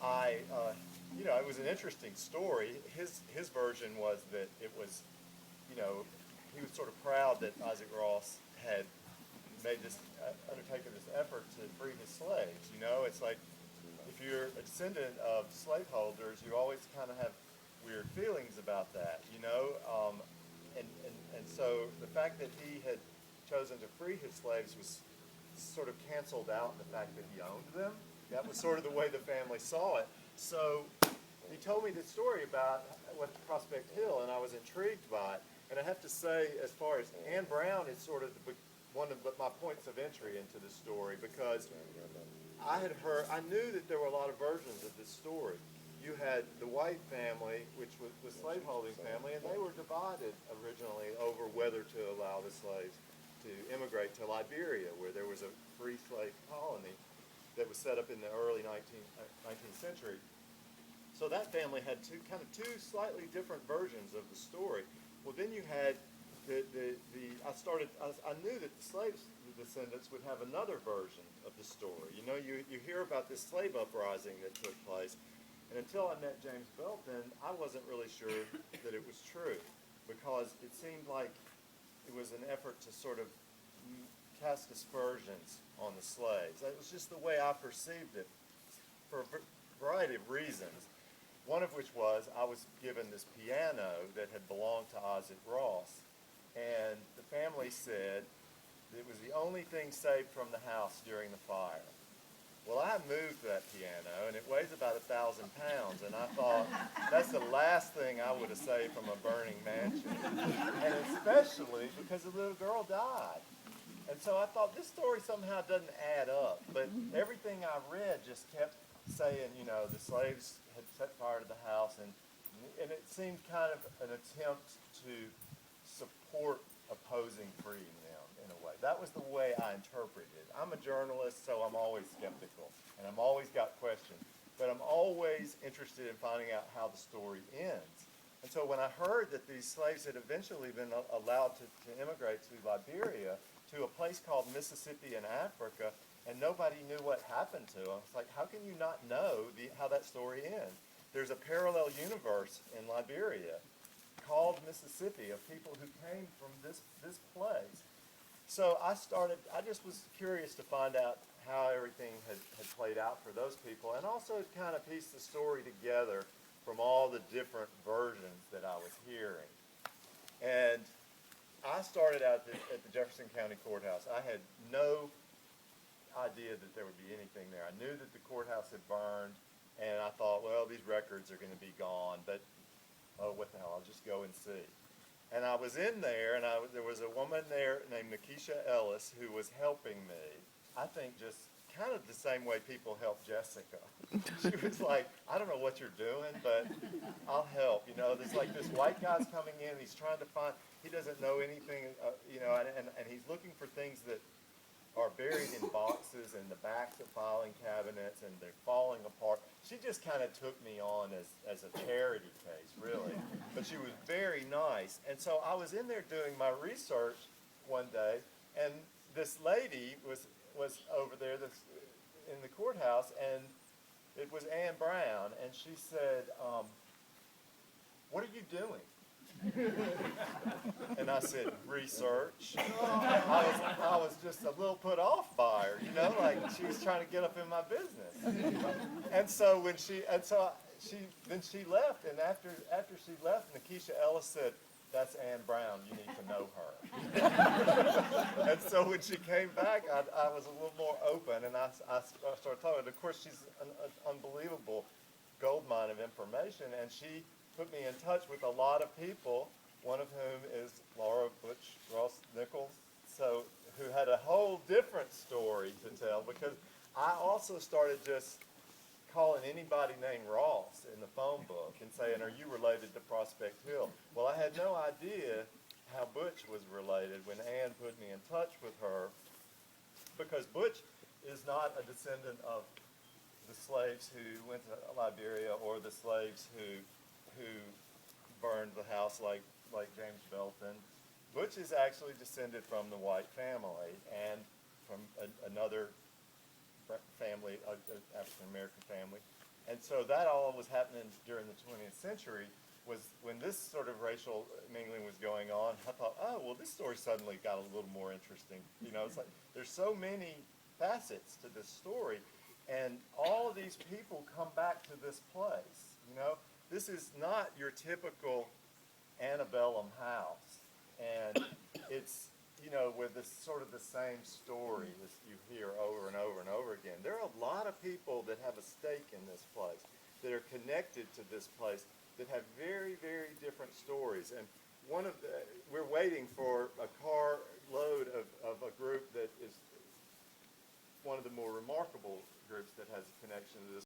it was an interesting story. His version was that it was, you know, he was sort of proud that Isaac Ross had made this, undertaken this effort to free his slaves. You know, it's like if you're a descendant of slaveholders, you always kind of have weird feelings about that. You know, and so the fact that he had chosen to free his slaves was sort of canceled out the fact that he owned them. That was sort of the way the family saw it. So he told me this story about what Prospect Hill, and I was intrigued by it. And I have to say, as far as Anne Brown is sort of one of my points of entry into the story, because I knew that there were a lot of versions of this story. You had the white family, which was the slaveholding family, and they were divided originally over whether to allow the slaves to immigrate to Liberia, where there was a free slave colony that was set up in the early 19th century. So that family had two slightly different versions of the story. Well, then you had I knew that the slaves, the descendants, would have another version of the story. You know, you hear about this slave uprising that took place, and until I met James Belton, I wasn't really sure that it was true, because it seemed like it was an effort to sort of cast aspersions on the slaves. That was just the way I perceived it, for a variety of reasons. One of which was I was given this piano that had belonged to Isaac Ross, and the family said it was the only thing saved from the house during the fire. Well, I moved that piano, and it weighs about 1,000 pounds, and I thought, that's the last thing I would have saved from a burning mansion, and especially because the little girl died. And so I thought, this story somehow doesn't add up, but everything I read just kept saying, you know, the slaves had set fire to the house, and it seemed kind of an attempt to support opposing freeing them in a way. That was the way I interpreted it. I'm a journalist, so I'm always skeptical, and I'm always got questions, but I'm always interested in finding out how the story ends. And so when I heard that these slaves had eventually been allowed to immigrate to Liberia, to a place called Mississippi in Africa, and nobody knew what happened to them. It's like, how can you not know how that story ends? There's a parallel universe in Liberia called Mississippi of people who came from this place. So I just was curious to find out how everything had played out for those people, and also kind of piece the story together from all the different versions that I was hearing. And I started out at the Jefferson County Courthouse. I had no idea that there would be anything there. I knew that the courthouse had burned, and I thought, well, these records are going to be gone, but oh, what the hell, I'll just go and see. And I was in there, and there was a woman there named Nikisha Ellis who was helping me, I think just kind of the same way people help Jessica. She was like, I don't know what you're doing, but I'll help. You know, there's like this white guy's coming in, he's trying to find, he doesn't know anything, and he's looking for things that are buried in boxes in the backs of filing cabinets, and they're falling apart. She just kind of took me on as a charity case, really. But she was very nice. And so I was in there doing my research one day, and this lady was over there in the courthouse, and it was Anne Brown, and she said, what are you doing? And I said, research. I was just a little put off by her, you know, like she was trying to get up in my business. And so then she left, and after she left, Nikisha Ellis said, that's Anne Brown, you need to know her. And so when she came back, I was a little more open, and I started talking. And of course, she's an unbelievable gold mine of information, and she put me in touch with a lot of people, one of whom is Laura Butch Ross Nichols, who had a whole different story to tell, because I also started just calling anybody named Ross in the phone book and saying, are you related to Prospect Hill? Well, I had no idea how Butch was related when Anne put me in touch with her, because Butch is not a descendant of the slaves who went to Liberia or the slaves who burned the house like James Belton. Butch is actually descended from the white family and from another family, African-American family, And so that all was happening during the 20th century. Was when this sort of racial mingling was going on, I thought, oh, well, this story suddenly got a little more interesting. You know, it's like there's so many facets to this story, and all of these people come back to this place. You know, this is not your typical antebellum house, and it's, you know, with this sort of the same story that you hear over and over and over again. There are a lot of people that have a stake in this place, that are connected to this place, that have very, very different stories. And we're waiting for a car load of a group that is one of the more remarkable groups that has a connection to this